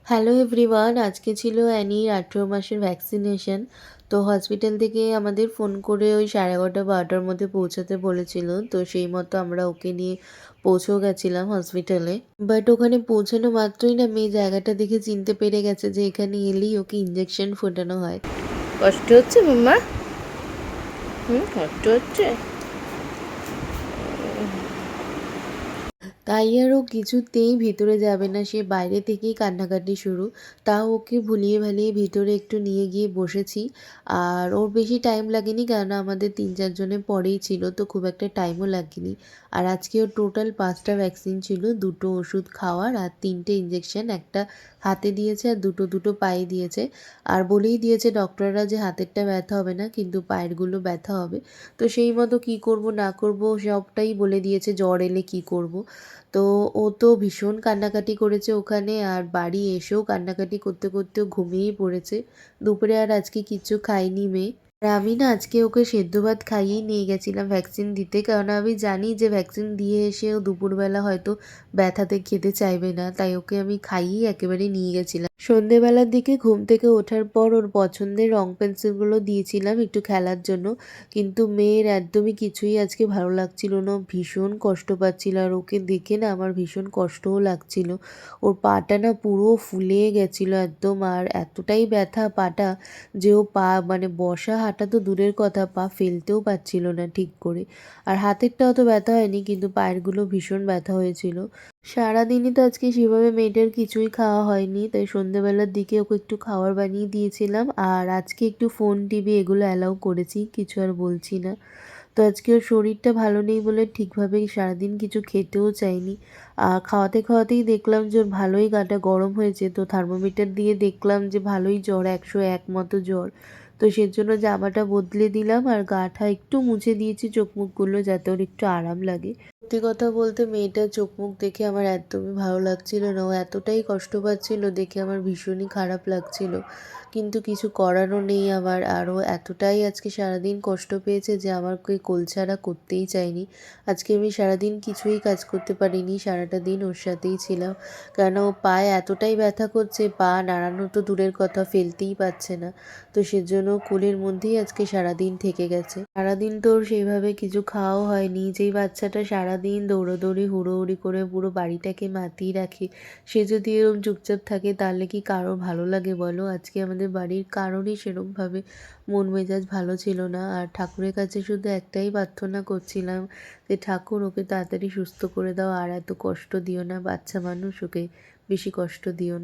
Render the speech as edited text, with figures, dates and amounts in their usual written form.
Hello everyone, আজকে ছিল অ্যানির 18 মাসের ভ্যাকসিনেশন। তো হসপিটাল থেকে আমাদের ফোন করে ওই 11:30-12টার মধ্যে পৌঁছাতে বলেছিল। তো সেই মতো আমরা ওকে নিয়ে পৌঁছেও গেছিলাম হসপিটালে। বাট ওখানে পৌঁছানো মাত্রই না মেয়ে জায়গাটা দেখে চিনতে পেরে গেছে যে এখানে এলেই ওকে ইঞ্জেকশন ফোটানো হয়। কষ্ট হচ্ছে মাম্মা? কষ্ট হচ্ছে? তাই আর ও কিছুতেই ভিতরে যাবে না, সে বাইরে থেকেই কান্নাকাটি শুরু। তাও ওকে ভুলিয়ে ভালিয়ে ভিতরে একটু নিয়ে গিয়ে বসেছি। আর ওর বেশি টাইম লাগেনি, কেননা আমাদের 3-4 জনের পরেই ছিল, তো খুব একটা টাইমও লাগেনি। আর আজকে ওর টোটাল 5টা ভ্যাকসিন ছিল, 2টো ওষুধ খাওয়ার আর 3টে ইঞ্জেকশন, একটা হাতে দিয়েছে আর দুটো পায়ে দিয়েছে। আর বলেই দিয়েছে ডক্টররা যে হাতেরটা ব্যথা হবে না, কিন্তু পায়েরগুলো ব্যথা হবে। তো সেই মতো কী করব না করব সবটাই বলে দিয়েছে, জ্বর এলে কী করব। তো ও তো ভীষণ কান্নাকাটি করেছে ওখানে, আর বাড়ি এসেও কান্নাকাটি করতে করতেও ঘুমিয়েই পড়েছে। দুপুরে আর আজকে কিচ্ছু খায়নি মেয়ে। আর আমি না আজকে ওকে সেদ্ধ ভাত খাইয়েই নিয়ে গেছিলাম ভ্যাকসিন দিতে, কারণ আমি জানি যে ভ্যাকসিন দিয়ে এসেও দুপুরবেলা হয়তো ব্যথাতে খেতে চাইবে না, তাই ওকে আমি খাইয়েই একেবারে নিয়ে গেছিলাম। সন্ধেবেলার দিকে ঘুম থেকে ওঠার পর ওর পছন্দের রং পেন্সিলগুলো দিয়েছিলাম একটু খেলার জন্য, কিন্তু মেয়ের একদমই কিছুই আজকে ভালো লাগছিল না, ভীষণ কষ্ট পাচ্ছিল। আর ওকে দেখে না আমার ভীষণ কষ্টও লাগছিল। ওর পাটা না পুরো ফুলে গেছিল একদম, আর এতটাই ব্যথা পাটা যে ও পা মানে বসা হাঁটা তো দূরের কথা, পা ফেলতেও পারছিল না ঠিক করে। আর হাতেরটা অত ব্যথা হয়নি, কিন্তু পায়েরগুলো ভীষণ ব্যথা হয়েছিল। সারাদিনই তো আজকে সেভাবে মেয়েটার কিছুই খাওয়া হয়নি, তাই সন্ধ্যেবেলার দিকে ওকে একটু খাবার বানিয়ে দিয়েছিলাম। আর আজকে একটু ফোন টিভি এগুলো অ্যালাউ করেছি, কিছু আর বলছি না। তো আজকে ওর শরীরটা ভালো নেই বলে ঠিকভাবে সারাদিন কিছু খেতেও চায়নি। আর খাওয়াতে খাওয়াতেই দেখলাম যে ওর ভালোই গাটা গরম হয়েছে, তো থার্মোমিটার দিয়ে দেখলাম যে ভালোই জ্বর, 101 মতো জ্বর। তো সেজন্য জামাটা বদলে দিলাম আর গাটা একটু মুছে দিয়েছি চোখ মুখগুলো, যাতে ওর একটু আরাম লাগে। সত্যি কথা বলতে মেয়েটার চোখ মুখ দেখে আমার একদমই ভালো লাগছিল না, ও এতটাই কষ্ট পাচ্ছিল দেখে আমার ভীষণই খারাপ লাগছিল। কিন্তু কিছু করারও নেই আমার। আরও এতটাই আজকে সারাদিন কষ্ট পেয়েছে যে আমাকে কোল ছাড়া করতেই চায়নি। আজকে আমি সারাদিন কিছুই কাজ করতে পারিনি, সারাটা দিন ওর সাথেই ছিলাম। কেন ও পায়ে এতটাই ব্যথা করছে, পা নাড়ানো তো দূরের কথা, ফেলতেই পারছে না। তো সেজন্য কোলের মধ্যেই আজকে সারাদিন থেকে গেছে। সারাদিন তো ওর সেইভাবে কিছু খাওয়াও হয়নি। যেই বাচ্চাটা সারাদিন দৌড়োদৌড়ি হুড়োহুড়ি করে পুরো বাড়িটাকে মাতিয়ে রাখে, সে যদি এরকম চুপচাপ থাকে তাহলে কি কারোর ভালো লাগে বলো? আজকে আমাদের বাড়ির কারোরই সেরকমভাবে মন মেজাজ ভালো ছিল না। আর ঠাকুরের কাছে শুধু একটাই প্রার্থনা করছিলাম যে ঠাকুর ওকে তাড়াতাড়ি সুস্থ করে দাও, আর এত কষ্ট দিও না, বাচ্চা মানুষ, ওকে বেশি কষ্ট দিও না।